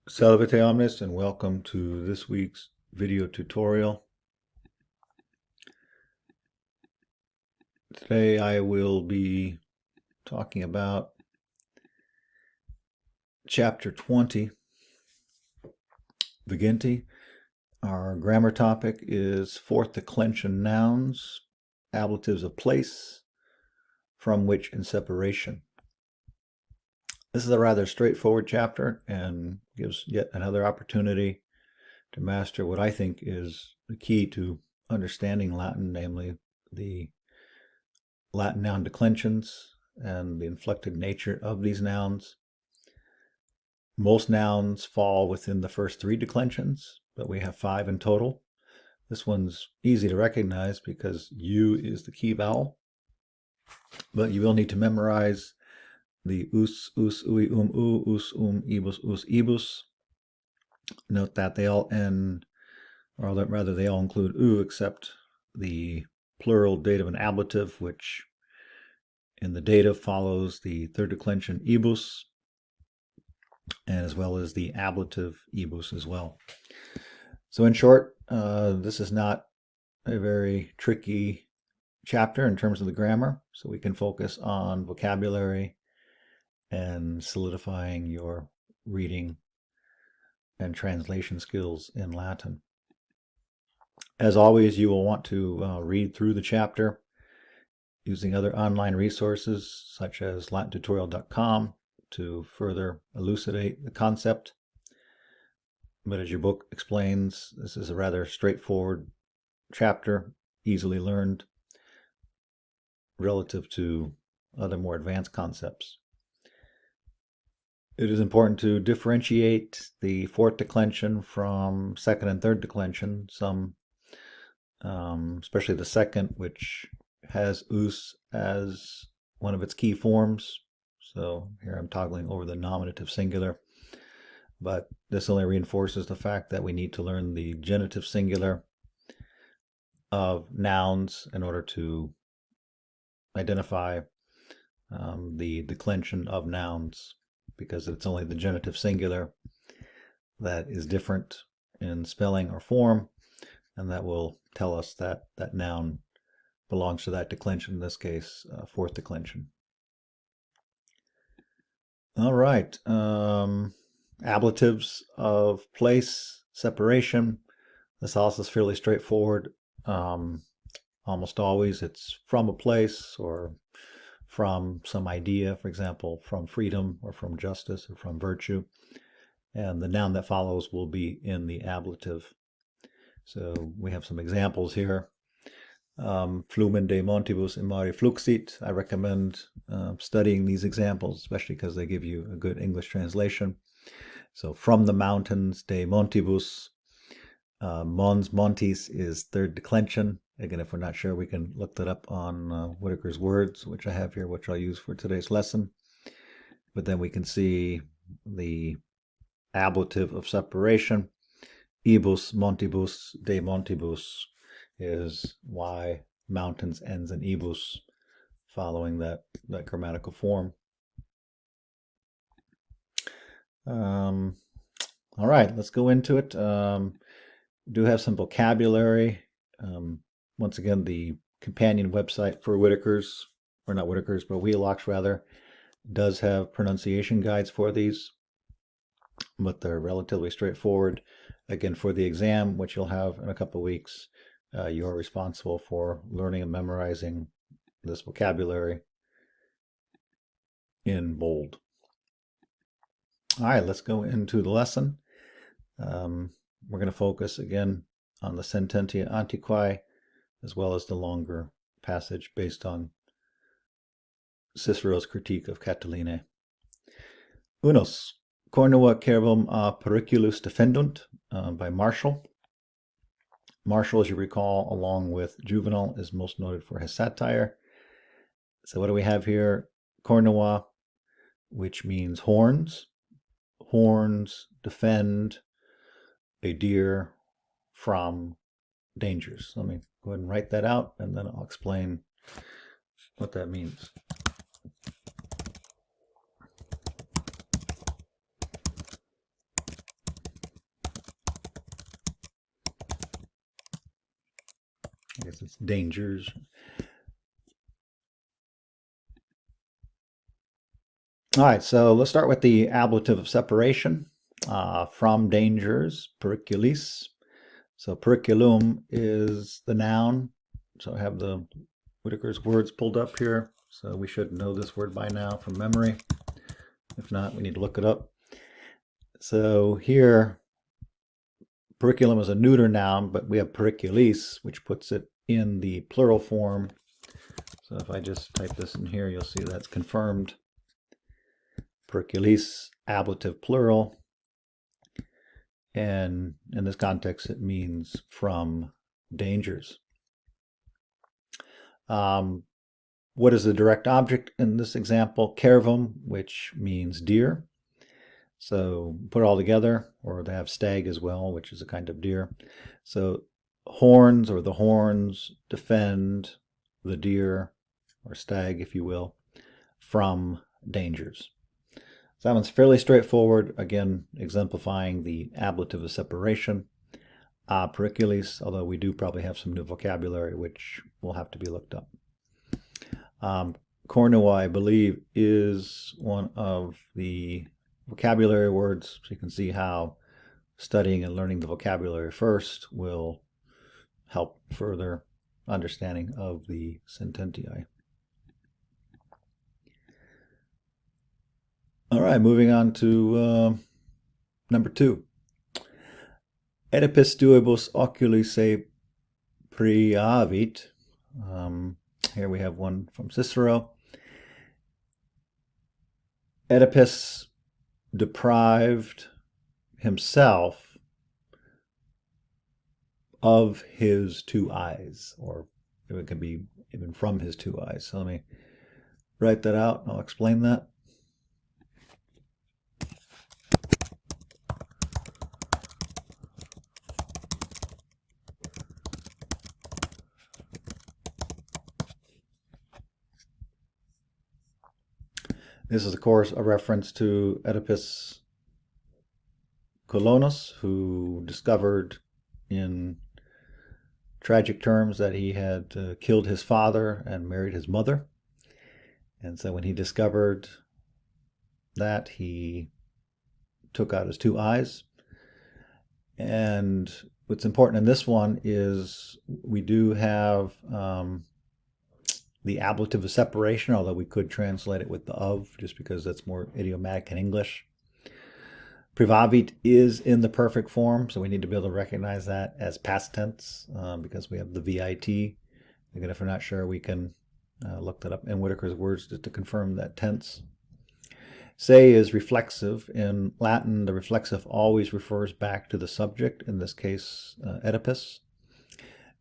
Salve omnes, and welcome to this week's video tutorial. Today I will be talking about chapter 20, Viginti. Our grammar topic is fourth declension nouns, ablatives of place, from which, and separation. This is a rather straightforward chapter and gives yet another opportunity to master what I think is the key to understanding Latin, namely the Latin noun declensions and the inflected nature of these nouns. Most nouns fall within the first three declensions, but we have 5 in total. This one's easy to recognize because U is the key vowel, but you will need to memorize the us, ui, u, us, ibus. Note that they all end, or rather they all include u, except the plural dative and ablative, which in the dative follows the third declension ibus, and as well as the ablative ibus as well. So in short, this is not a very tricky chapter in terms of the grammar, so we can focus on vocabulary and solidifying your reading and translation skills in Latin. As always, you will want to read through the chapter using other online resources such as latintutorial.com to further elucidate the concept. But as your book explains, this is a rather straightforward chapter, easily learned relative to other more advanced concepts. It is important to differentiate the fourth declension from second and third declension. Some, especially the second, which has us as one of its key forms. So here I'm toggling over the nominative singular, but this only reinforces the fact that we need to learn the genitive singular of nouns in order to identify the declension of nouns, because it's only the genitive singular that is different in spelling or form, and that will tell us that that noun belongs to that declension, in this case, fourth declension. All right, ablatives of place, separation. This also is fairly straightforward. Almost always it's from a place or from some idea, for example, from freedom or from justice or from virtue. And the noun that follows will be in the ablative. So we have some examples here. Flumen de montibus in mare fluxit. I recommend studying these examples, especially because they give you a good English translation. So from the mountains, de montibus. Mons montis is third declension. Again, if we're not sure, we can look that up on Whitaker's Words, which I have here, which I'll use for today's lesson. But then we can see the ablative of separation. Ibus, montibus, de montibus is why mountains ends in ibus, following that grammatical form. All right, let's go into it. Do have some vocabulary. Once again, the companion website for Whitaker's, or not Whitaker's, but Wheelock's rather, does have pronunciation guides for these, but they're relatively straightforward. Again, for the exam, which you'll have in a couple of weeks, you're responsible for learning and memorizing this vocabulary in bold. All right, let's go into the lesson. We're going to focus again on the Sententia Antiquae, as well as the longer passage based on Cicero's critique of Catiline. Unos, cornua cerbum a periculus defendunt, by Martial. Martial, as you recall, along with Juvenal, is most noted for his satire. So what do we have here? Cornua, which means horns. Horns defend a deer from dangers. Let me go ahead and write that out, and then I'll explain what that means. guess it's dangers. All right, so let's start with the ablative of separation. From dangers, periculis. So periculum is the noun. So I have the Whitaker's words pulled up here. So we should know this word by now from memory. If not, we need to look it up. So here, periculum is a neuter noun, but we have periculis, which puts it in the plural form. So if I just type this in here, you'll see that's confirmed. Periculis, ablative plural. And in this context, it means from dangers. What is the direct object in this example? Cervum, which means deer. So put it all together, or they have stag as well, which is a kind of deer. So horns, or the horns, defend the deer, or stag, if you will, from dangers. So that one's fairly straightforward, again, exemplifying the ablative of separation. Periculis, although we do probably have some new vocabulary, which will have to be looked up. Cornua, I believe, is one of the vocabulary words, so you can see how studying and learning the vocabulary first will help further understanding of the sententiae. All right, moving on to number 2. Oedipus duibus oculi se priavit. Here we have one from Cicero. Oedipus deprived himself of his 2 eyes, or it can be even from his 2 eyes. So let me write that out. I'll explain that. This is, of course, a reference to Oedipus Colonos, who discovered in tragic terms that he had killed his father and married his mother. And so when he discovered that, he took out his 2 eyes. And what's important in this one is we do have the ablative of separation, although we could translate it with the of, just because that's more idiomatic in English. Privavit is in the perfect form, so we need to be able to recognize that as past tense because we have the VIT. Again, if we're not sure, we can look that up in Whitaker's words just to confirm that tense. Se is reflexive. In Latin, the reflexive always refers back to the subject, in this case, Oedipus.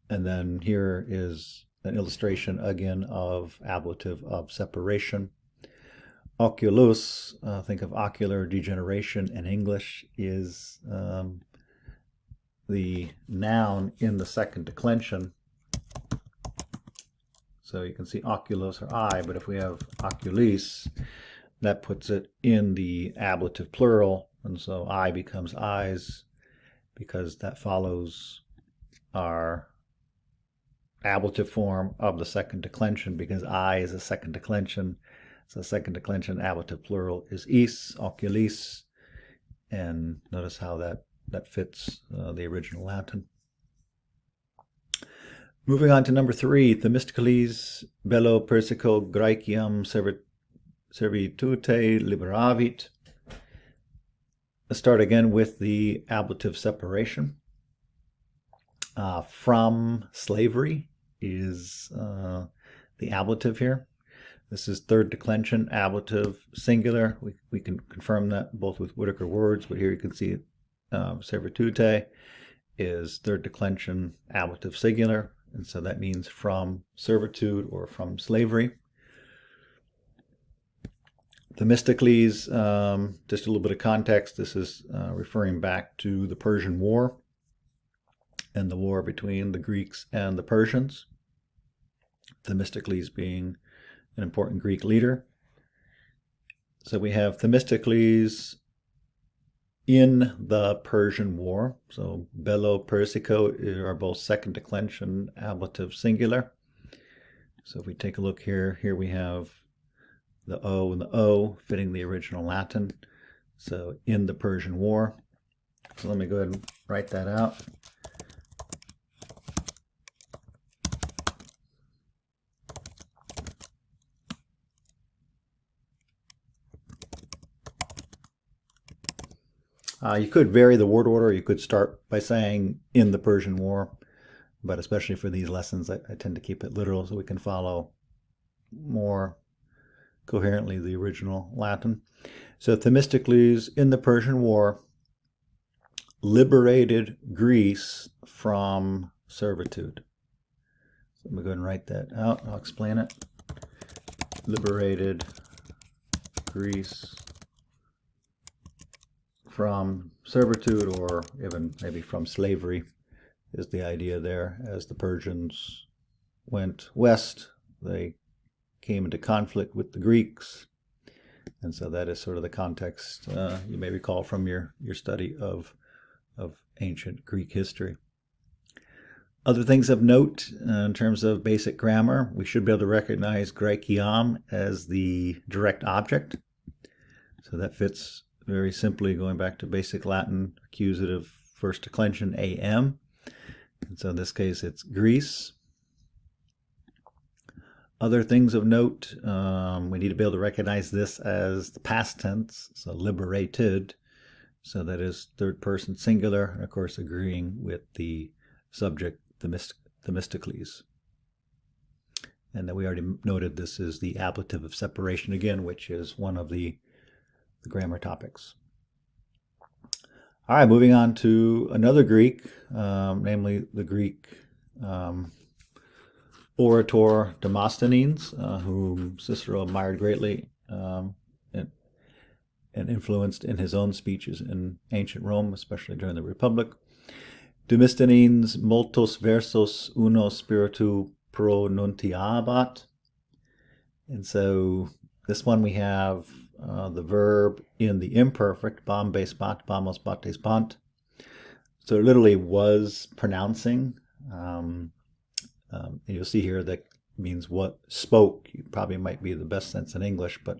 And then here is an illustration again of ablative of separation. Oculus, think of ocular degeneration in English, is the noun in the second declension. So you can see oculus or eye, but if we have oculis, that puts it in the ablative plural, and so eye becomes eyes because that follows our ablative form of the second declension, because I is a second declension. So second declension ablative plural is is, oculis, and notice how that fits the original Latin. Moving on to number 3, Themistocles bello persico Graecium servitute liberavit. Let's start again with the ablative separation. From slavery is the ablative here. This is third declension, ablative, singular. We can confirm that both with Whitaker words, but here you can see servitute is third declension, ablative, singular, and so that means from servitude or from slavery. Themistocles, just a little bit of context, this is referring back to the Persian War and the war between the Greeks and the Persians. Themistocles being an important Greek leader. So we have Themistocles in the Persian War. So bello, persico are both second declension ablative singular. So if we take a look here, here we have the O and the O fitting the original Latin. So in the Persian War. So let me go ahead and write that out. You could vary the word order. You could start by saying in the Persian War, but especially for these lessons, I tend to keep it literal so we can follow more coherently the original Latin. So Themistocles in the Persian War liberated Greece from servitude. So let me go ahead and write that out. I'll explain it. Liberated Greece from servitude, or even maybe from slavery, is the idea there. As the Persians went west, they came into conflict with the Greeks. And so that is sort of the context you may recall from your study of ancient Greek history. Other things of note in terms of basic grammar, we should be able to recognize graeciam as the direct object. So that fits very simply going back to basic Latin, accusative first declension am. And so in this case it's Greece. Other things of note, we need to be able to recognize this as the past tense, so liberated. So that is third person singular, and of course agreeing with the subject, Themistocles. And then we already noted this is the ablative of separation again, which is one of the grammar topics. All right, moving on to another Greek, namely the Greek orator Demosthenes, whom Cicero admired greatly and influenced in his own speeches in ancient Rome, especially during the Republic. Demosthenes multos versos uno spiritu pronuntiabat. And so this one we have the verb in the imperfect, bambes bat, bamos bates bant. So it literally was pronouncing. And you'll see here that means what spoke. Probably might be the best sense in English, but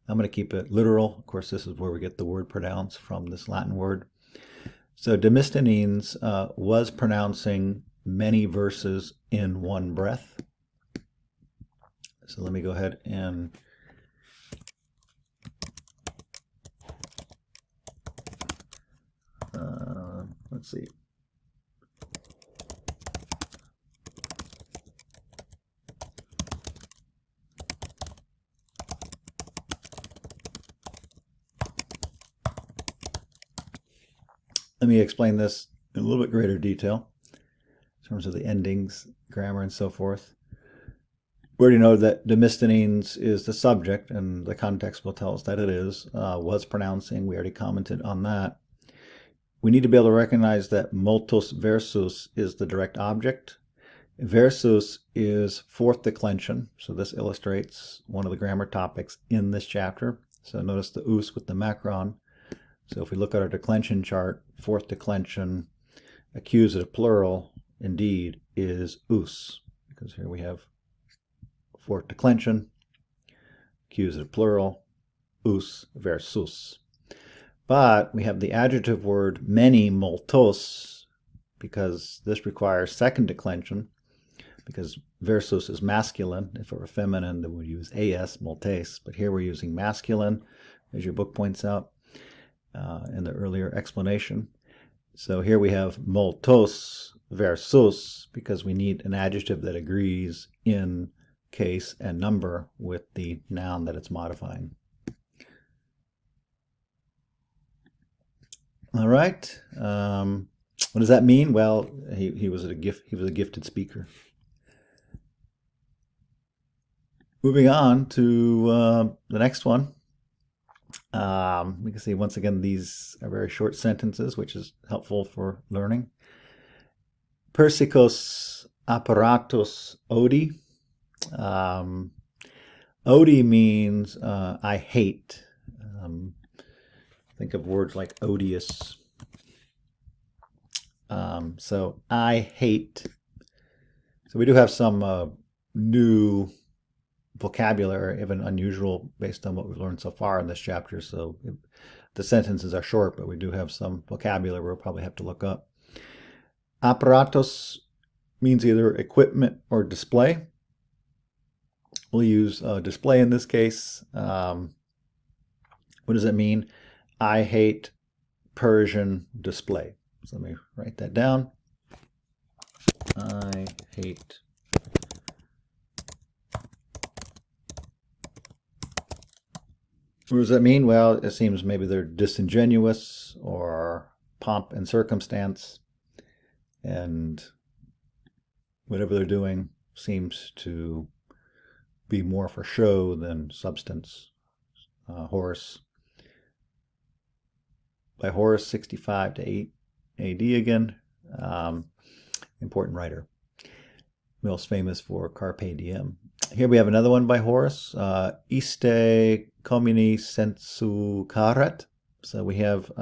I'm going to keep it literal. Of course, this is where we get the word pronounce from, this Latin word. So Demosthenes was pronouncing many verses in one breath. So let me go ahead and let's see. Let me explain this in a little bit greater detail in terms of the endings, grammar, and so forth. We already know that Demosthenes is the subject, and the context will tell us that it is, was pronouncing. We already commented on that. We need to be able to recognize that multos versus is the direct object. Versus is fourth declension, so this illustrates one of the grammar topics in this chapter. So notice the us with the macron. So if we look at our declension chart, fourth declension, accusative plural, indeed, is us, because here we have fourth declension, accusative plural, us versus. But we have the adjective word many, multos, because this requires second declension, because versus is masculine. If it were feminine, then we'd use as, multes, but here we're using masculine, as your book points out in the earlier explanation. So here we have multos versus, because we need an adjective that agrees in case and number with the noun that it's modifying. All right. What does that mean? Well, he was a gifted speaker. Moving on to the next one. We can see once again these are very short sentences, which is helpful for learning. Persicos apparatus odi. Odi means I hate. Think of words like odious. So I hate. So we do have some new vocabulary, even unusual based on what we've learned so far in this chapter. So the sentences are short, but we do have some vocabulary we'll probably have to look up. Apparatus means either equipment or display. We'll use display in this case. What does it mean? I hate Persian display. So let me write that down. I hate What does that mean? Well, it seems maybe they're disingenuous or pomp and circumstance, and whatever they're doing seems to be more for show than substance. Horace. By Horace, 65 to 8 AD again. Important writer. Most famous for Carpe Diem. Here we have another one by Horace. Iste communi sensu caret. So we have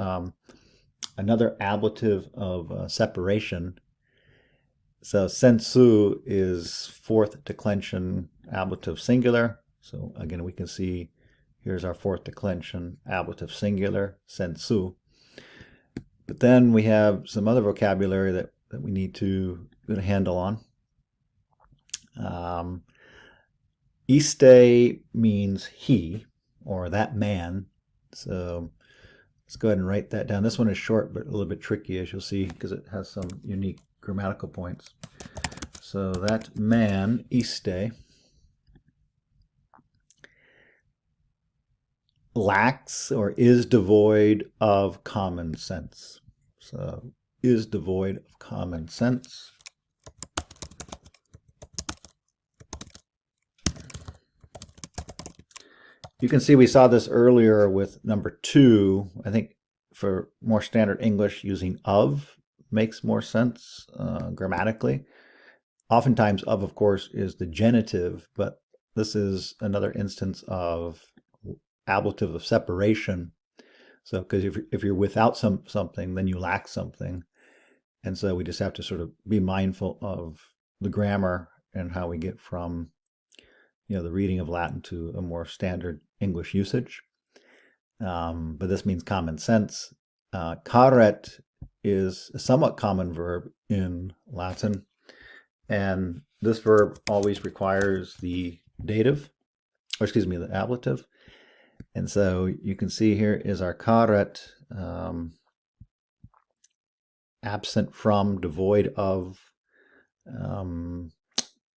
another ablative of separation. So sensu is fourth declension ablative singular. So again, we can see here's our fourth declension ablative singular, sensu. But then we have some other vocabulary that we need to get a handle on. Iste means he, or that man. So let's go ahead and write that down. This one is short, but a little bit tricky, as you'll see, because it has some unique grammatical points. So that man, iste, lacks or is devoid of common sense. So is devoid of common sense. You can see we saw this earlier with number 2. I think for more standard English, using of makes more sense grammatically. Oftentimes of course, is the genitive, but this is another instance of ablative of separation. So, because if you're without something, then you lack something. And so we just have to sort of be mindful of the grammar and how we get from the reading of Latin to a more standard English usage. But this means common sense. Caret is a somewhat common verb in Latin. And this verb always requires the dative, or excuse me, the ablative. And so you can see here is our caret, absent from, devoid of.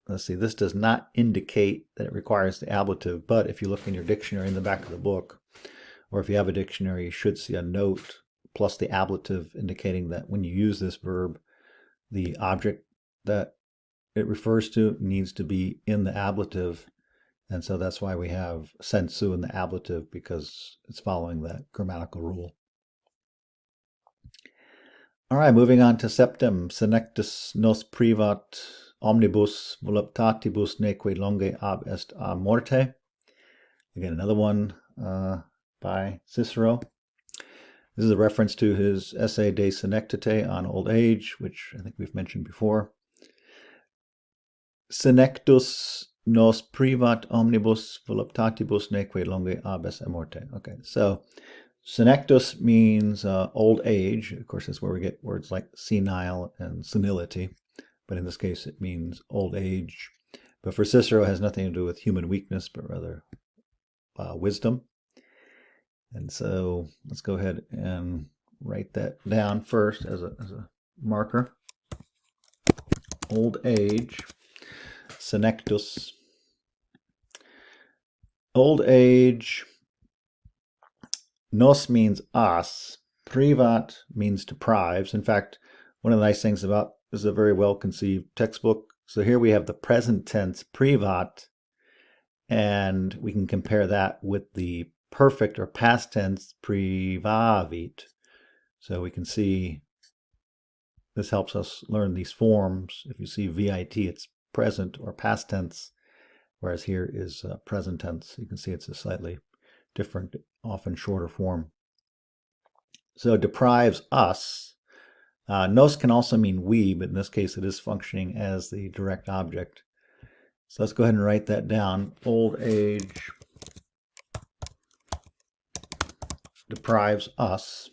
Let's see, this does not indicate that it requires the ablative, but if you look in your dictionary in the back of the book, or if you have a dictionary, you should see a note plus the ablative indicating that when you use this verb, the object that it refers to needs to be in the ablative. And so that's why we have sensu in the ablative, because it's following that grammatical rule. All right, moving on to septem. Senectus nos privat omnibus voluptatibus neque longe ab est a morte. Again, another one by Cicero. This is a reference to his essay De Senectute on old age, which I think we've mentioned before. Senectus nos privat omnibus voluptatibus neque longe ab est a morte. Okay, so senectus means old age. Of course, that's where we get words like senile and senility. But in this case, it means old age. But for Cicero, it has nothing to do with human weakness, but rather wisdom. And so let's go ahead and write that down first as a marker. Old age, senectus. Old age, nos means us, privat means deprives. In fact, one of the nice things about this is a very well-conceived textbook. So here we have the present tense privat, and we can compare that with the perfect or past tense privavit. So we can see this helps us learn these forms. If you see VIT, it's present or past tense, whereas here is present tense. You can see it's a slightly different, often shorter form. So deprives us. Nos can also mean we, but in this case it is functioning as the direct object. So let's go ahead and write that down. Old age deprives us.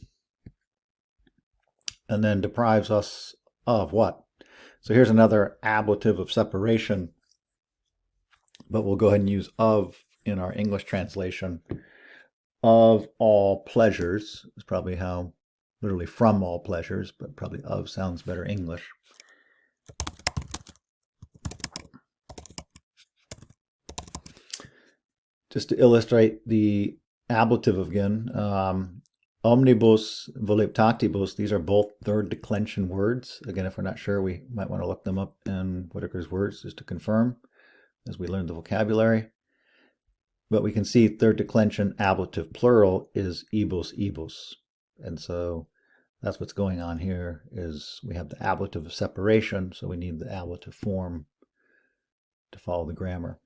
And then deprives us of what? So here's another ablative of separation, but we'll go ahead and use of in our English translation. Of all pleasures is probably how, literally from all pleasures, but probably of sounds better English. Just to illustrate the ablative again, omnibus voluptatibus, these are both third declension words. Again, if we're not sure, we might want to look them up in Whitaker's words just to confirm as we learn the vocabulary. But we can see third declension ablative plural is ibus ibus. And so that's what's going on here is we have the ablative of separation, so we need the ablative form to follow the grammar.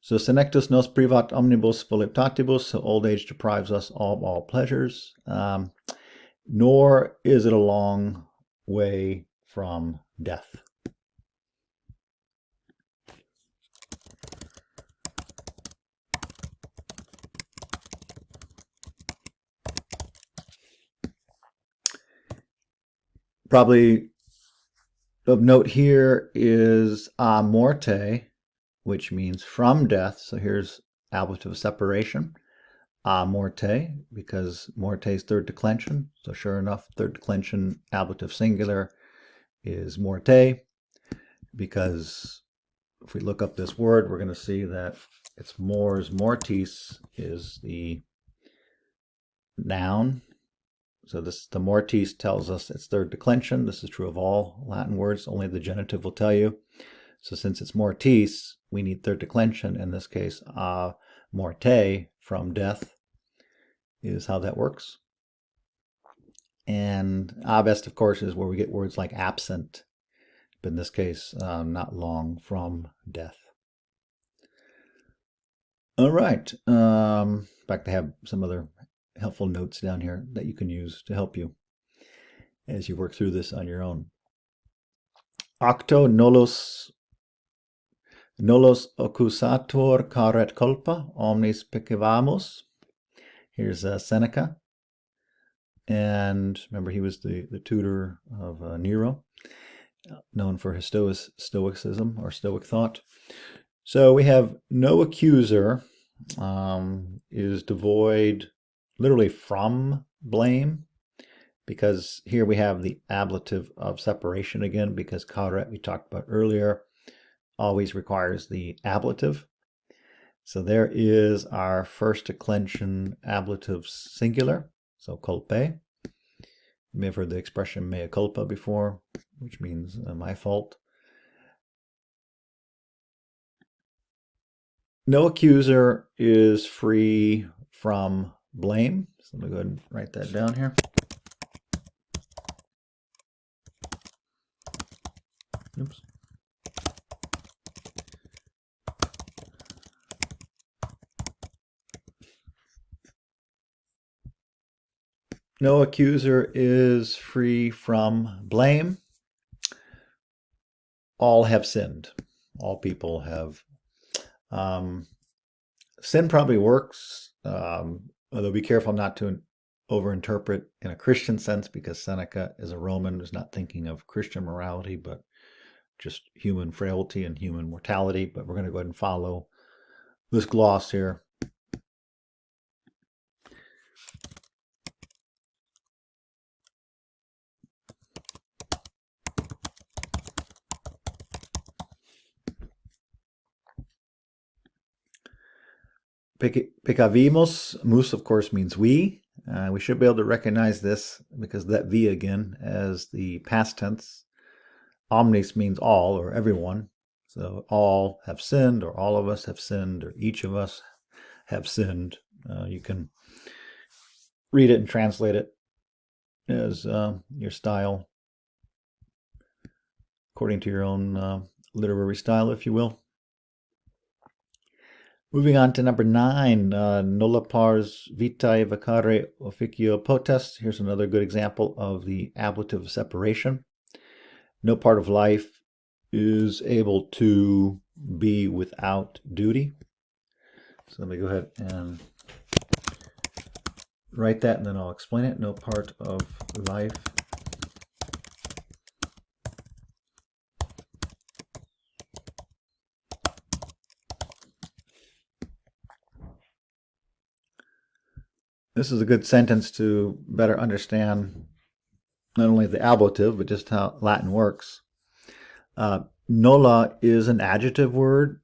So senectus nos privat omnibus voluptatibus, so old age deprives us of all pleasures, nor is it a long way from death. Probably of note here is a morte, which means from death. So here's ablative of separation. A morte, because morte is third declension. So sure enough, third declension ablative singular is morte, because if we look up this word, we're going to see that it's mors mortis is the noun. So the mortis tells us it's third declension. This is true of all Latin words. Only the genitive will tell you. So since it's mortis, we need third declension. In this case, a morte, from death, is how that works. And abest, of course, is where we get words like absent, but in this case, not long from death. All right. In fact, I have some other helpful notes down here that you can use to help you as you work through this on your own. Octo nolus accusator caret culpa omnis peccavimus. Here's Seneca. And remember, he was the tutor of Nero, known for his stoicism or stoic thought. So we have no accuser is devoid literally from blame, because here we have the ablative of separation again, because caret, we talked about earlier, always requires the ablative. So there is our first declension ablative singular, so culpe. You may have heard the expression mea culpa before, which means my fault. No accuser is free from blame. So let me go ahead and write that down here. Oops. No accuser is free from blame. All have sinned. All people have. Sin probably works, although be careful not to overinterpret in a Christian sense, because Seneca is a Roman who's not thinking of Christian morality, but just human frailty and human mortality. But we're going to go ahead and follow this gloss here. Peccavimus, mus of course means we. We should be able to recognize this because that vi again as the past tense. Omnis means all or everyone. So all have sinned, or all of us have sinned, or each of us have sinned. You can read it and translate it as your style, according to your own literary style, if you will. Moving on to number 9, nulla pars vitae vacare officio potest. Here's another good example of the ablative of separation. No part of life is able to be without duty. So let me go ahead and write that, and then I'll explain it. No part of life This is a good sentence to better understand not only the ablative, but just how Latin works. Nolla is an adjective word,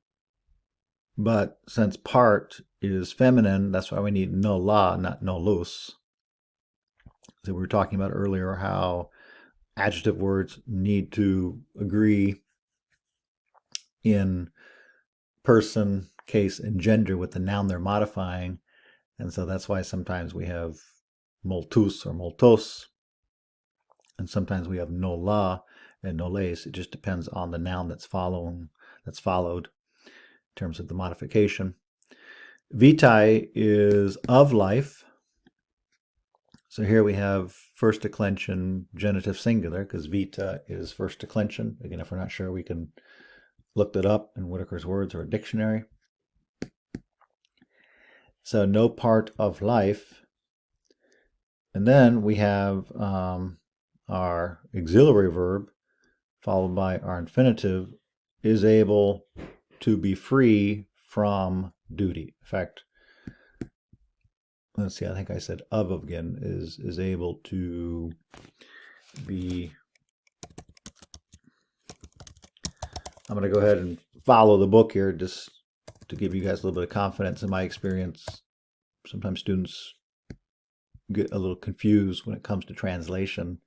but since part is feminine, that's why we need nolla, not nollus. So we were talking about earlier how adjective words need to agree in person, case, and gender with the noun they're modifying. And so that's why sometimes we have multus or multos, and sometimes we have nolla and nolles. It just depends on the noun that's followed in terms of the modification. Vitae is of life. So here we have first declension genitive singular, because vita is first declension. Again, if we're not sure, we can look that up in Whitaker's Words or a dictionary. So no part of life. And then we have our auxiliary verb followed by our infinitive is able to be free from duty. In fact, let's see, I think I said of again, is able to be. I'm going to go ahead and follow the book here just to give you guys a little bit of confidence. In my experience, sometimes students get a little confused when it comes to translation.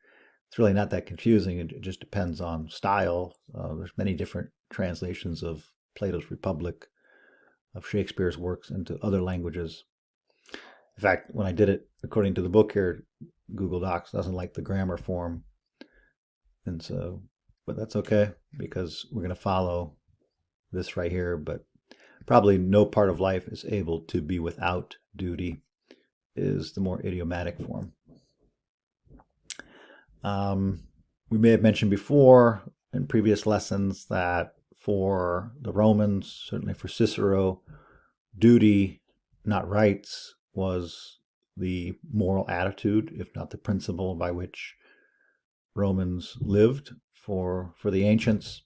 It's really not that confusing. It just depends on style. There's many different translations of Plato's Republic, of Shakespeare's works into other languages. In fact, when I did it according to the book here, Google Docs doesn't like the grammar form. And so, but that's okay, because we're going to follow this right here. But probably no part of life is able to be without duty is the more idiomatic form. We may have mentioned before in previous lessons that for the Romans, certainly for Cicero, duty, not rights, was the moral attitude, if not the principle by which Romans lived. For the ancients,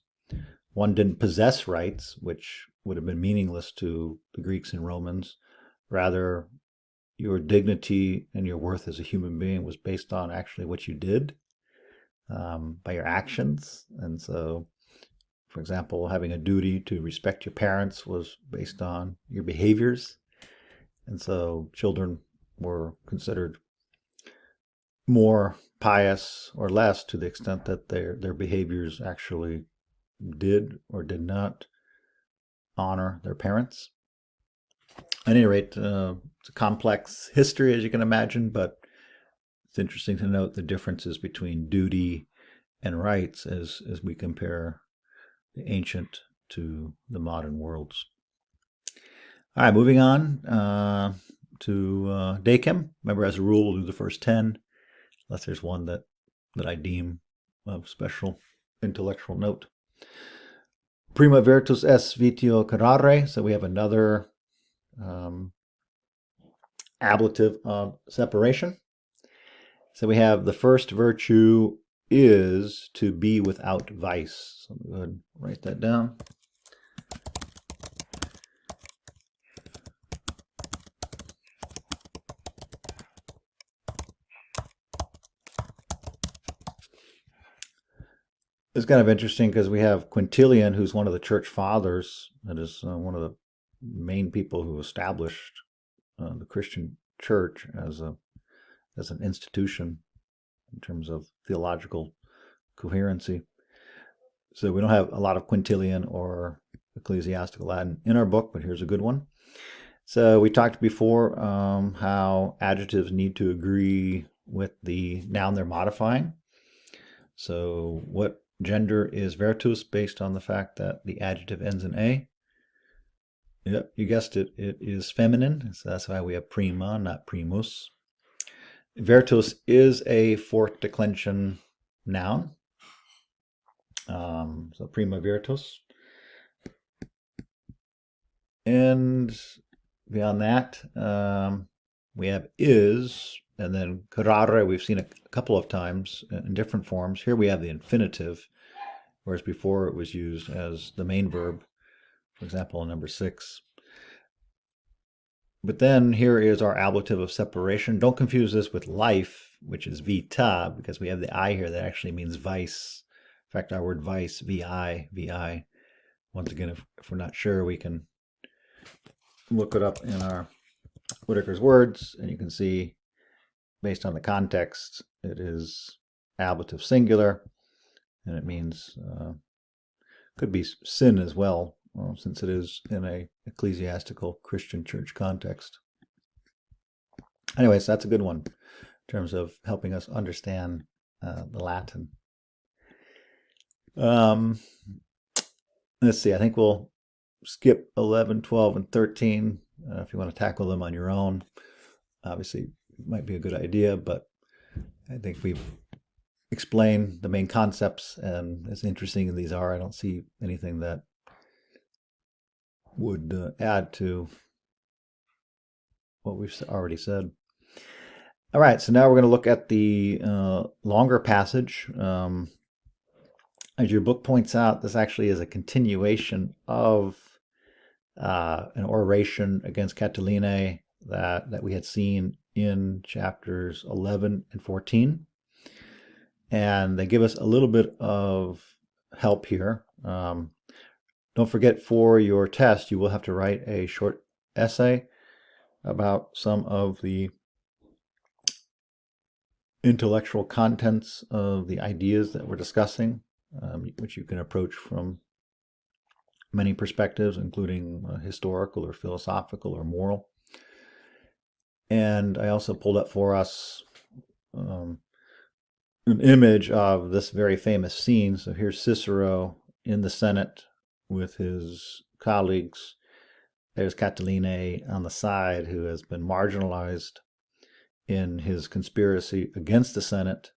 one didn't possess rights, which would have been meaningless to the Greeks and Romans. Rather, your dignity and your worth as a human being was based on actually what you did by your actions. And so, for example, having a duty to respect your parents was based on your behaviors. And so children were considered more pious or less to the extent that their behaviors actually did or did not honor their parents. At any rate, it's a complex history, as you can imagine, but it's interesting to note the differences between duty and rights as we compare the ancient to the modern worlds. All right, moving on to Dachem. Remember, as a rule, we'll do the first 10, unless there's one that I deem of special intellectual note. Prima virtus est vitio carare. So we have another ablative of separation. So we have the first virtue is to be without vice. So I'm going to go ahead and write that down. It's kind of interesting because we have Quintilian, who's one of the church fathers, that is one of the main people who established the Christian church as an institution in terms of theological coherency. So we don't have a lot of Quintilian or ecclesiastical Latin in our book, but here's a good one. So we talked before how adjectives need to agree with the noun they're modifying. So what gender is virtus based on the fact that the adjective ends in A? Yep, you guessed it. It is feminine, so that's why we have prima, not primus. Virtus is a fourth declension noun. So prima virtus. And beyond that, we have is, and then curare we've seen a couple of times in different forms. Here we have the infinitive, whereas before it was used as the main verb, for example, in number 6. But then here is our ablative of separation. Don't confuse this with life, which is vita, because we have the I here that actually means vice. In fact, our word vice, vi. Once again, if we're not sure, we can look it up in our Whitaker's words, and you can see, based on the context, it is ablative singular, and it means, could be sin as well, since it is in a ecclesiastical Christian church context. Anyways, that's a good one in terms of helping us understand the Latin. Let's see, I think we'll skip 11, 12, and 13 if you want to tackle them on your own. Obviously, it might be a good idea, but I think we've explained the main concepts, and as interesting as these are, I don't see anything that would add to what we've already said. All right, so now we're going to look at the longer passage. As your book points out, this actually is a continuation of an oration against Catiline that we had seen in chapters 11 and 14. And they give us a little bit of help here. Don't forget, for your test, you will have to write a short essay about some of the intellectual contents of the ideas that we're discussing, which you can approach from many perspectives, including historical or philosophical or moral. And I also pulled up for us an image of this very famous scene. So here's Cicero in the Senate with his colleagues. There's Catiline on the side, who has been marginalized in his conspiracy against the Senate.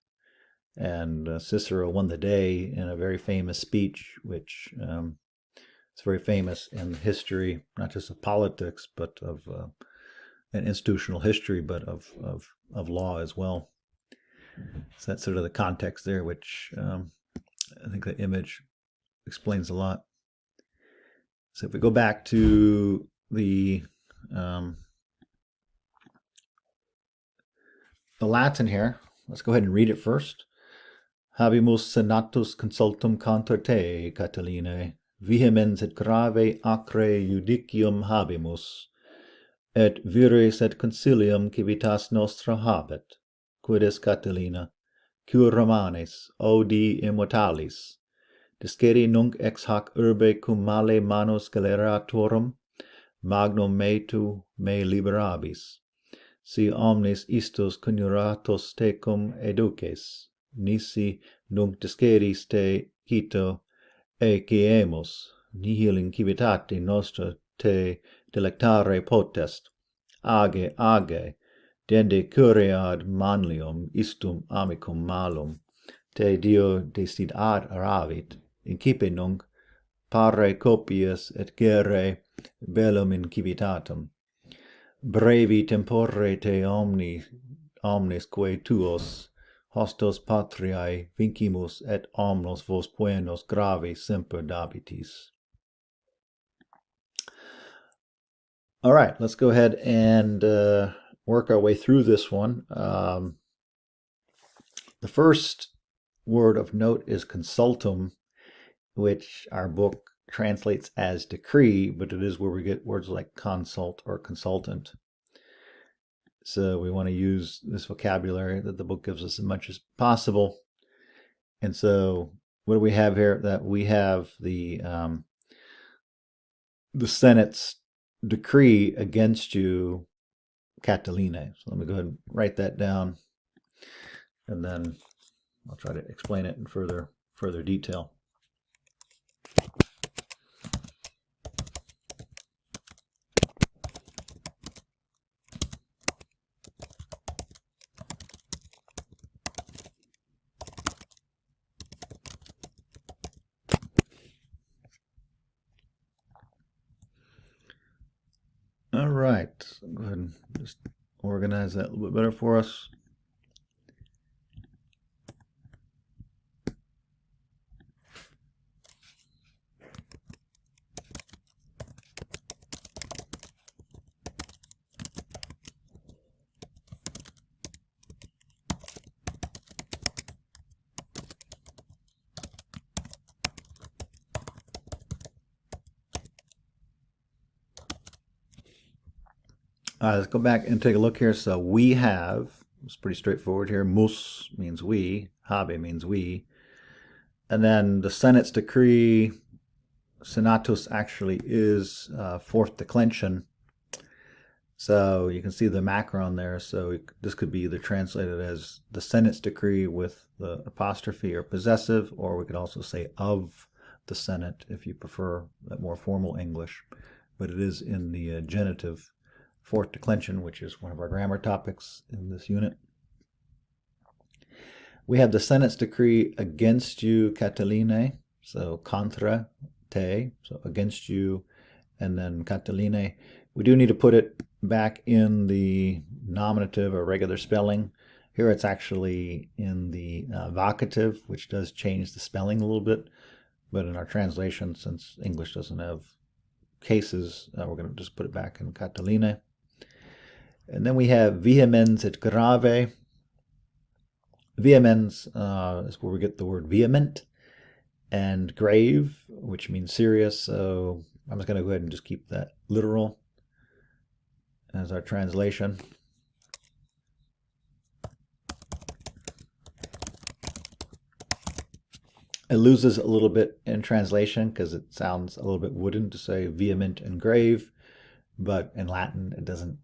And Cicero won the day in a very famous speech, which is very famous in history, not just of politics, but of an institutional history, but of law as well. So that's sort of the context there, which I think the image explains a lot. So if we go back to the Latin here, let's go ahead and read it first. Habemus senatus consultum contra te, Catiline, vehemens et grave acre judicium habemus, et vires et concilium civitas nostra habet, quidis Catilina, cur Romanes, odi immortalis, discere nunc ex hac urbe cum male manus sceleratorum, magnum metu me liberabis, si omnes istos coniuratos tecum educes, nisi nunc disceris te cito eciemus, nihil in civitate nostra te delectare potest, age, dende curiad manlium istum amicum malum, te Dio desid aravit, incipe nunc, pare copias et gere bellum in civitatem. Brevi tempore te omnes quae tuos, hostos patriae vincimus et omnos vos poenos gravi semper dabitis. All right, let's go ahead and work our way through this one. The first word of note is consultum, which our book translates as decree, but it is where we get words like consult or consultant. So we want to use this vocabulary that the book gives us as much as possible. And so what do we have here? That we have the Senate's decree against you, Catiline. So let me go ahead and write that down, and then I'll try to explain it in further detail. organize that a little bit better for us. Let's go back and take a look here. So we have, it's pretty straightforward here. Mus means we, habe means we. And then the Senate's decree, Senatus actually is fourth declension. So you can see the macron there. So this could be either translated as the Senate's decree with the apostrophe or possessive, or we could also say of the Senate if you prefer that more formal English. But it is in the genitive fourth declension, which is one of our grammar topics in this unit. We have the Senate's decree against you, Catiline, so contra te, so against you, and then Catiline. We do need to put it back in the nominative or regular spelling. Here it's actually in the vocative, which does change the spelling a little bit, but in our translation, since English doesn't have cases, we're going to just put it back in Catiline. And then we have vehemens et grave. Vehemens is where we get the word vehement, and grave, which means serious. So I'm just going to go ahead and just keep that literal as our translation. It loses a little bit in translation because it sounds a little bit wooden to say vehement and grave. But in Latin, it doesn't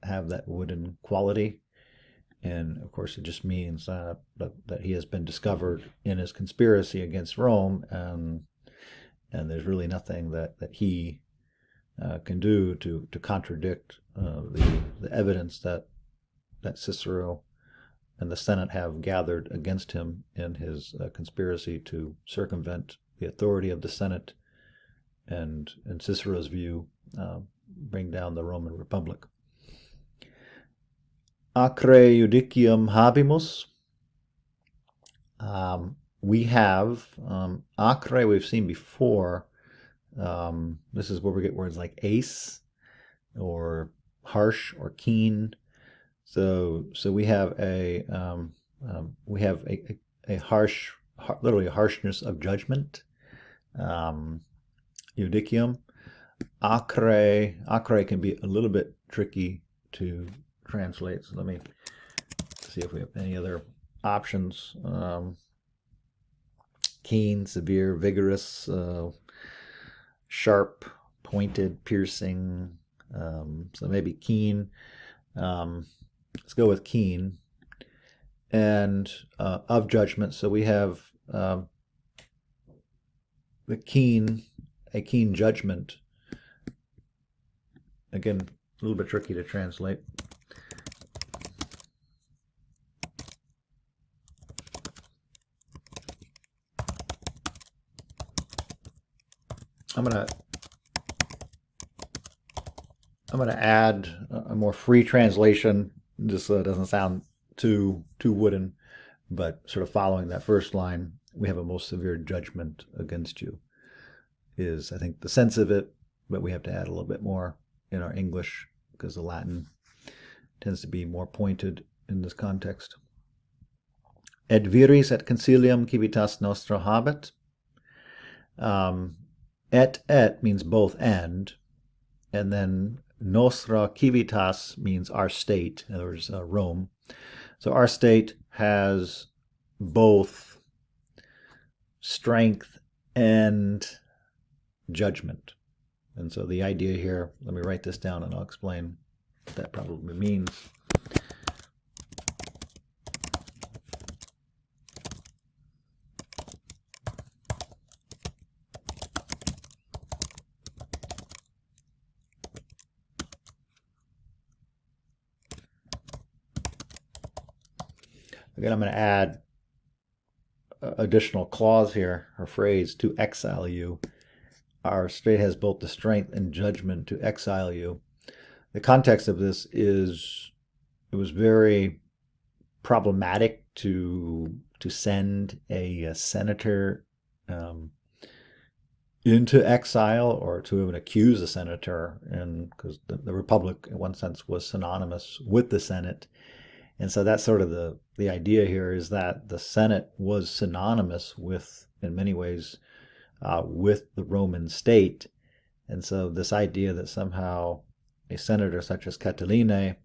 have that wooden quality. And of course, it just means that he has been discovered in his conspiracy against Rome, and there's really nothing that he can do to contradict the evidence that Cicero and the Senate have gathered against him in his conspiracy to circumvent the authority of the Senate and, in Cicero's view, bring down the Roman Republic. Acre judicium habemus. We have acre, we've seen before. This is where we get words like ace or harsh or keen. So we have a harsh, literally a harshness of judgment. Judicium. Acre can be a little bit tricky to translate. So let me see if we have any other options. Keen, severe, vigorous, sharp, pointed, piercing. So maybe keen. Let's go with keen. And of judgment. So we have a keen judgment. Again, a little bit tricky to translate. I'm gonna add a more free translation, just so it doesn't sound too wooden, but sort of following that first line, we have a most severe judgment against you, is I think the sense of it, but we have to add a little bit more in our English because the Latin tends to be more pointed in this context. Et viris et concilium civitas nostra habet. Et means both and then nostra civitas means our state, in other words, Rome. So our state has both strength and judgment. And so the idea here, let me write this down and I'll explain what that probably means. Again, I'm going to add additional clause here, or phrase, to exile you. Our state has both the strength and judgment to exile you. The context of this is it was very problematic to send a senator um, into exile, or to even accuse a senator, and because the Republic, in one sense, was synonymous with the Senate. And so that's sort of the idea here, is that the Senate was synonymous with, in many ways, with the Roman state. And so this idea that somehow a senator such as Catiline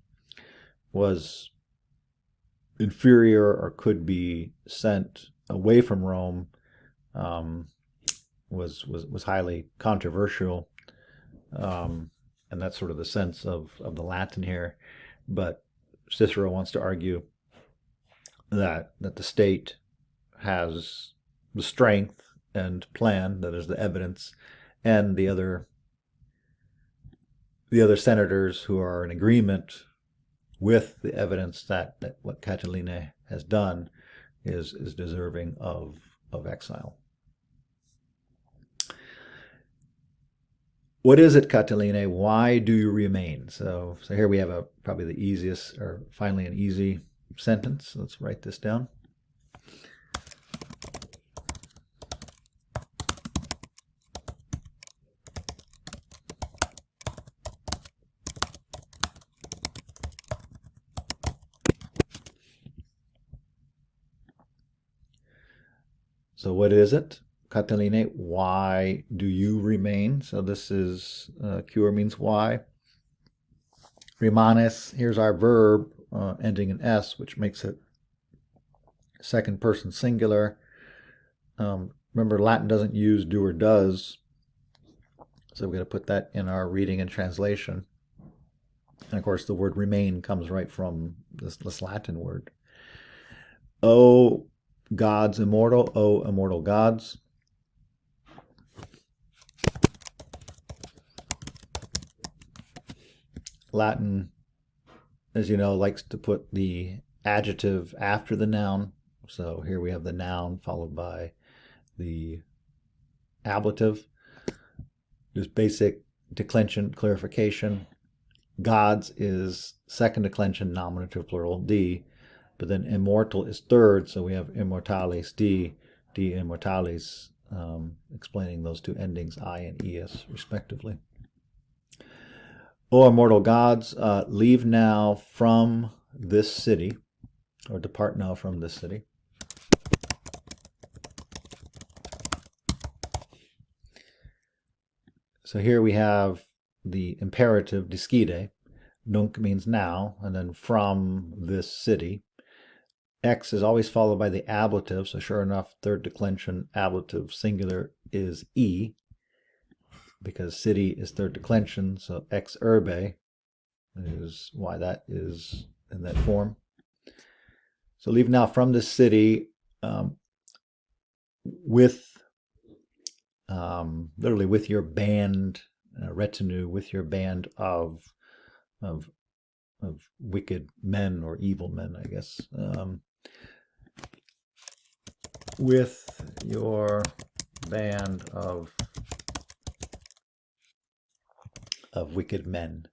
was inferior or could be sent away from Rome um, was highly controversial. And that's sort of the sense of the Latin here. But Cicero wants to argue that the state has the strength and plan, that is the evidence, and the other senators who are in agreement with the evidence that what Catiline has done is deserving of exile. What is it, Catiline? Why do you remain? So here we have probably the easiest, or finally an easy sentence. Let's write this down. So what is it? Catiline, why do you remain? So this is, cure means why. Remanes, here's our verb ending in S, which makes it second person singular. Remember, Latin doesn't use do or does, so we're going to put that in our reading and translation. And of course, the word remain comes right from this Latin word. O gods immortal, O immortal gods. Latin, as you know, likes to put the adjective after the noun. So here we have the noun followed by the ablative. Just basic declension clarification. Gods is second declension, nominative plural, D. But then immortal is third, so we have immortalis, D immortalis, explaining those two endings, I and ES, respectively. O immortal gods, leave now from this city, or depart now from this city. So here we have the imperative, discide. Nunc means now, and then from this city. X is always followed by the ablative, so sure enough, third declension ablative singular is E, because city is third declension, so ex urbe is why that is in that form. So leave now from this city with, literally with your band, retinue, with your band of wicked men, or evil men, I guess. With your band of wicked men.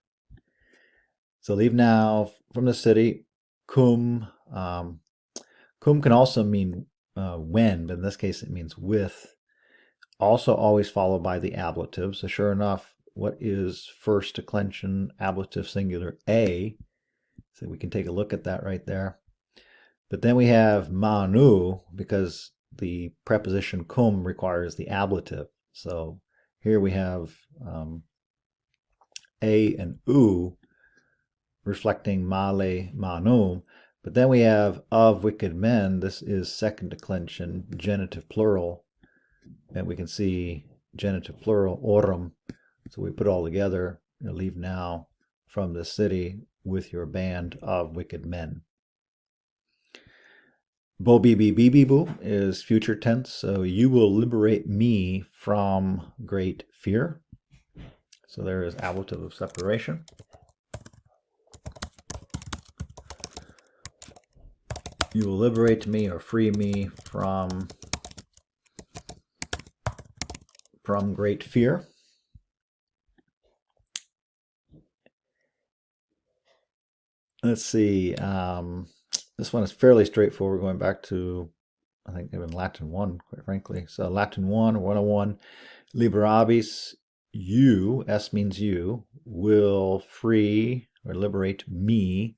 So leave now from the city. Cum. Cum can also mean when, but in this case it means with. Also always followed by the ablative. So sure enough, what is first declension ablative singular? A. So we can take a look at that right there. But then we have manu, because the preposition cum requires the ablative. So here we have a and u reflecting male, manum. But then we have of wicked men. This is second declension, genitive plural. And we can see genitive plural, orum. So we put all together, leave now from the city with your band of wicked men. Bo bibi bibi boo is future tense, so you will liberate me from great fear. So there is ablative of separation. You will liberate me, or free me from great fear. Let's see. This one is fairly straightforward, going back to, I think, even Latin 1, quite frankly. So Latin 1, 101, liberabis, you, S means you, will free or liberate me.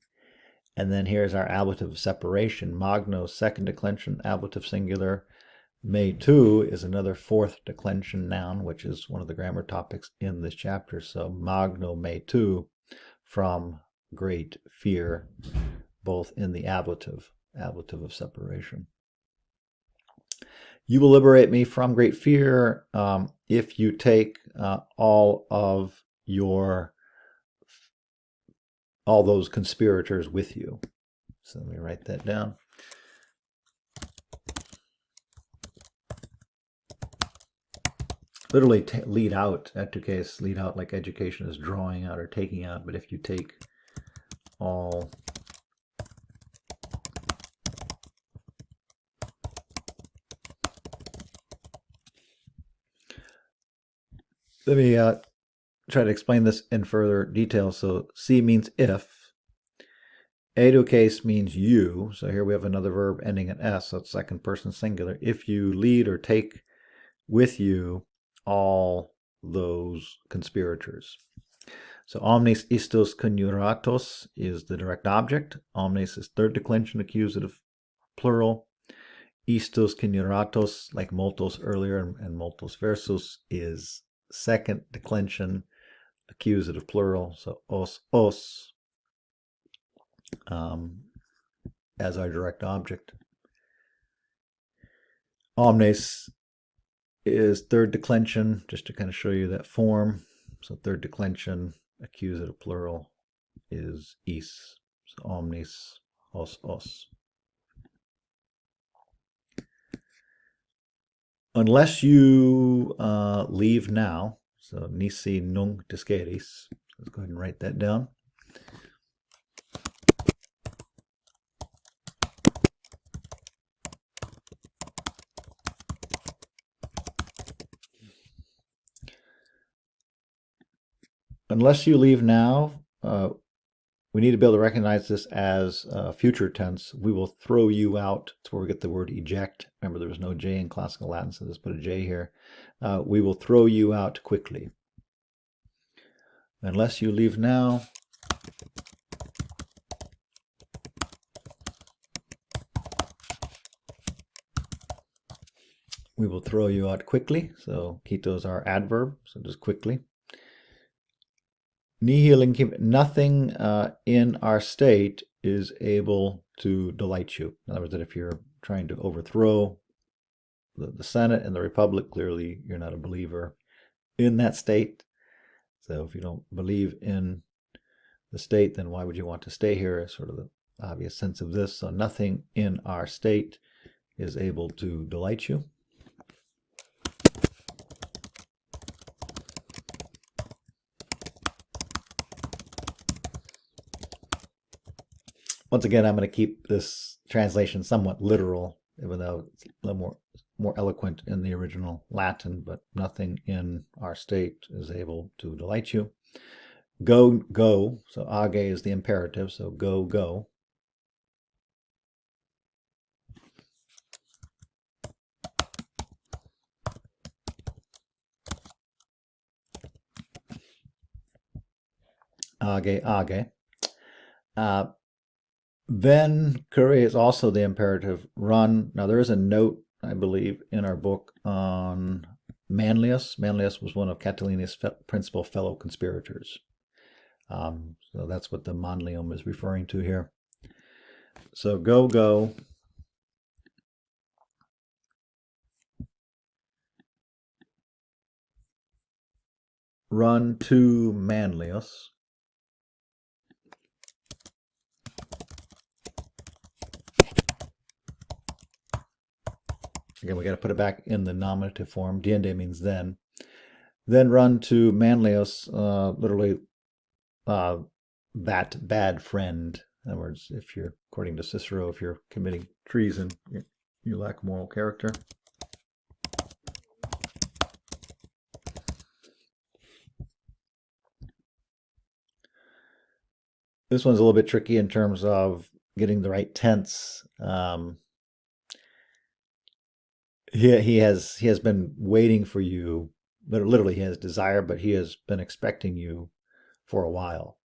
And then here's our ablative of separation. Magno, second declension, ablative singular. Me too is another fourth declension noun, which is one of the grammar topics in this chapter. So magno me too, from great fear, both in the ablative of separation. You will liberate me from great fear if you take all those conspirators with you. So let me write that down. Literally lead out, educase, lead out like education is drawing out or taking out, but if you take all let me try to explain this in further detail. So C means if, educase means you, so here we have another verb ending in S, so it's second person singular. If you lead or take with you all those conspirators. So omnes istos conjuratos is the direct object. Omnes is third declension accusative plural. Istos conjuratos, like multos earlier and multos versus, is second declension accusative plural. So os as our direct object. Omnes is third declension, just to kind of show you that form. So third declension, accusative plural is is. So omnes, os. Unless you leave now, so nisi nunc disceris. Let's go ahead and write that down. Unless you leave now, we need to be able to recognize this as future tense. We will throw you out. That's where we get the word eject. Remember, there was no J in classical Latin, so let's put a J here. We will throw you out quickly. Unless you leave now, we will throw you out quickly. So quito is our adverb, so just quickly. Nihil in nothing in our state is able to delight you. In other words, that if you're trying to overthrow the Senate and the Republic, clearly you're not a believer in that state. So if you don't believe in the state, then why would you want to stay here? Is sort of the obvious sense of this. So nothing in our state is able to delight you. Once again, I'm going to keep this translation somewhat literal, even though it's a little more eloquent in the original Latin, but nothing in our state is able to delight you. Go, go. So age is the imperative, so go, go. Age, age. Then curre is also the imperative. Run. Now there is a note, I believe, in our book on Manlius. Manlius was one of Catiline principal fellow conspirators. So that's what the Manlium is referring to here. So go, go. Run to Manlius. Again, we got to put it back in the nominative form. Diende means then. Then run to Manlius, literally that bad friend. In other words, if you're, according to Cicero, if you're committing treason, you lack moral character. This one's a little bit tricky in terms of getting the right tense. He has been waiting for you, but literally he has desire, but he has been expecting you for a while.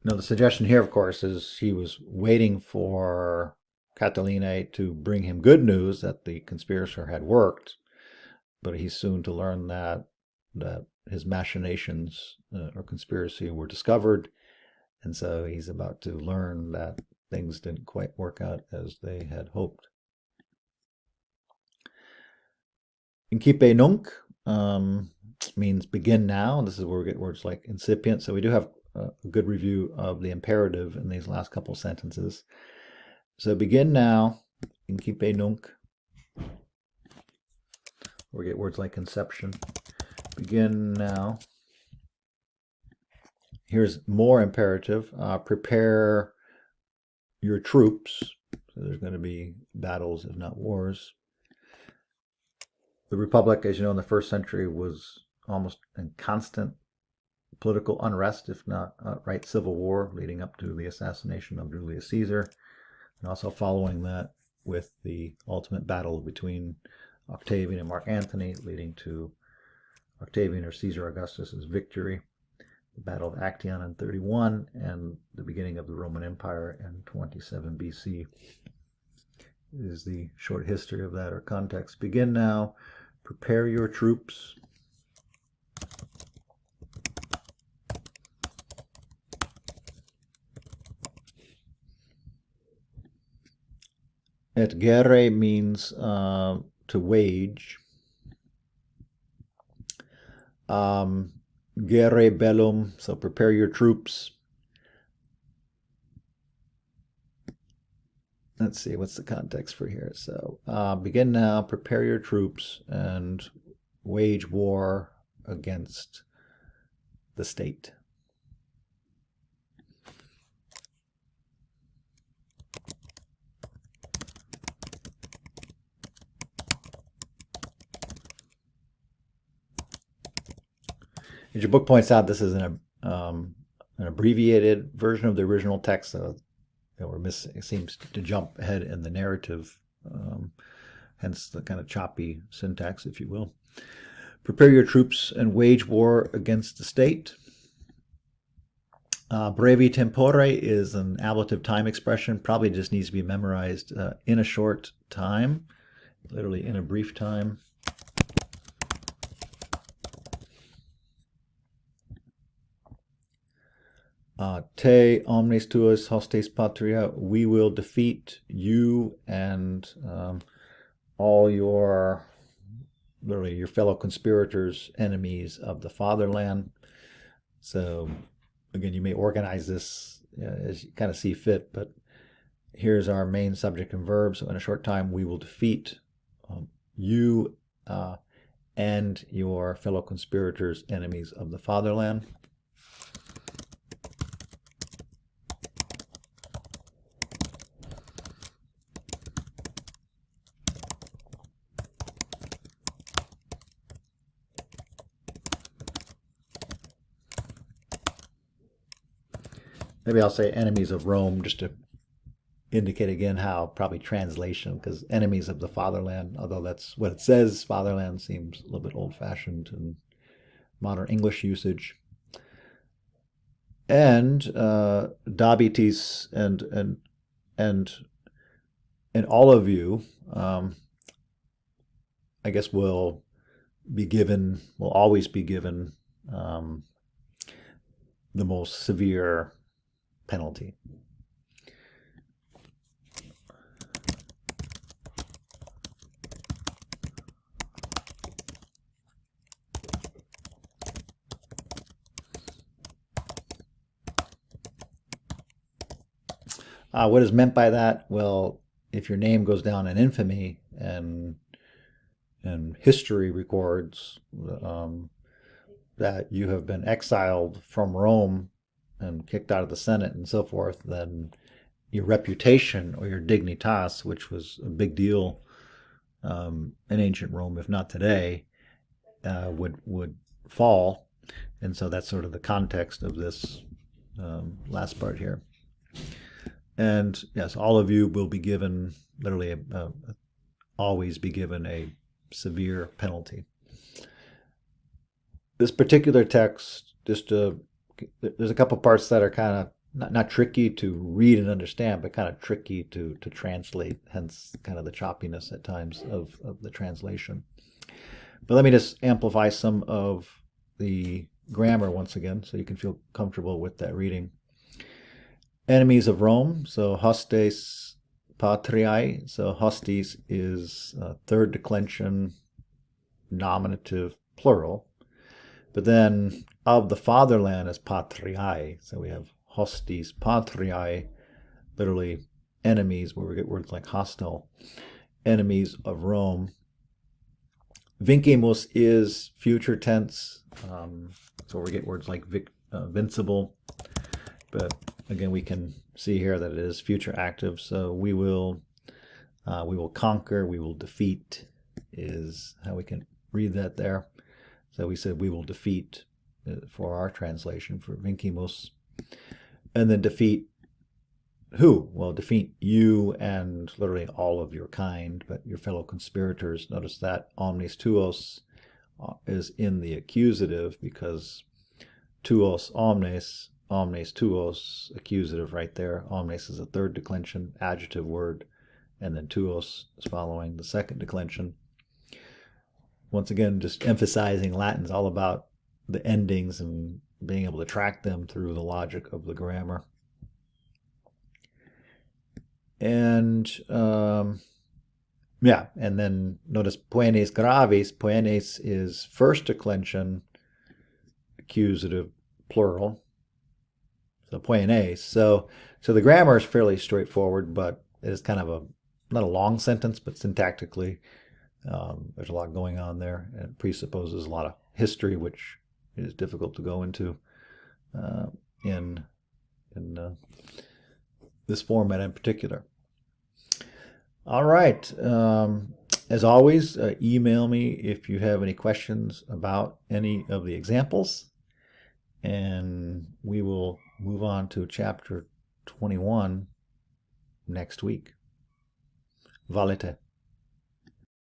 Now, the suggestion here, of course, is he was waiting for Catalina to bring him good news that the conspirator had worked, but he's soon to learn that his machinations or conspiracy were discovered, and so he's about to learn that things didn't quite work out as they had hoped. Incipe nunc means begin now. This is where we get words like incipient. So we do have a good review of the imperative in these last couple sentences. So begin now, incipe nunc. We get words like inception. Begin now. Here's more imperative. Prepare your troops. So there's going to be battles, if not wars. The Republic, as you know, in the first century was almost in constant political unrest, if not outright civil war, leading up to the assassination of Julius Caesar, and also following that with the ultimate battle between Octavian and Mark Antony, leading to Octavian or Caesar Augustus's victory, the Battle of Actium in 31, and the beginning of the Roman Empire in 27 BC. Is the short history of that or context. Begin now, prepare your troops. Et gere means to wage. Gere bellum, so prepare your troops. Let's see, what's the context for here? So begin now, prepare your troops, and wage war against the state. As your book points out, this is an abbreviated version of the original text, so it seems to jump ahead in the narrative, hence the kind of choppy syntax, if you will. Prepare your troops and wage war against the state. Brevi tempore is an ablative time expression, probably just needs to be memorized in a short time, literally in a brief time. Te omnes tuas hostes patria, we will defeat you and all your, literally your fellow conspirators, enemies of the fatherland. So again, you may organize this as you kind of see fit, but here's our main subject and verb. So in a short time, we will defeat you and your fellow conspirators, enemies of the fatherland. Maybe I'll say enemies of Rome just to indicate again how probably translation, because enemies of the fatherland, although that's what it says, fatherland seems a little bit old-fashioned in modern English usage. And Dabitis and all of you, I guess will always be given the most severe penalty. What is meant by that? Well, if your name goes down in infamy and history records that you have been exiled from Rome and kicked out of the Senate and so forth, then your reputation or your dignitas, which was a big deal in ancient Rome, if not today, would fall. And so that's sort of the context of this last part here. And yes, all of you will be given, literally, always be given a severe penalty. This particular text, there's a couple parts that are kind of not tricky to read and understand, but kind of tricky to translate, hence kind of the choppiness at times of the translation. But let me just amplify some of the grammar once again so you can feel comfortable with that reading. Enemies of Rome, so hostes patriae, so hostes is third declension nominative plural, but then of the fatherland is patriae, so we have hostes patriae, literally enemies, where we get words like hostile, enemies of Rome. Vincimus is future tense, so we get words like vincible, but again, we can see here that it is future active, so we will conquer, we will defeat is how we can read that there. So we said we will defeat for our translation for vincimus. And then defeat who? Well, defeat you and literally all of your kind, but your fellow conspirators. Notice that omnes tuos is in the accusative because tuos omnes, omnes tuos, accusative right there. Omnes is a third declension adjective word, and then tuos is following the second declension. Once again, just emphasizing Latin's all about the endings and being able to track them through the logic of the grammar. And yeah, and then notice poenes gravis. Poenes is first declension accusative plural. So poenes. So the grammar is fairly straightforward, but it is kind of not a long sentence, but syntactically there's a lot going on there, and it presupposes a lot of history, which is difficult to go into in this format in particular. All right. As always, email me if you have any questions about any of the examples, and we will move on to chapter 21 next week. Valete.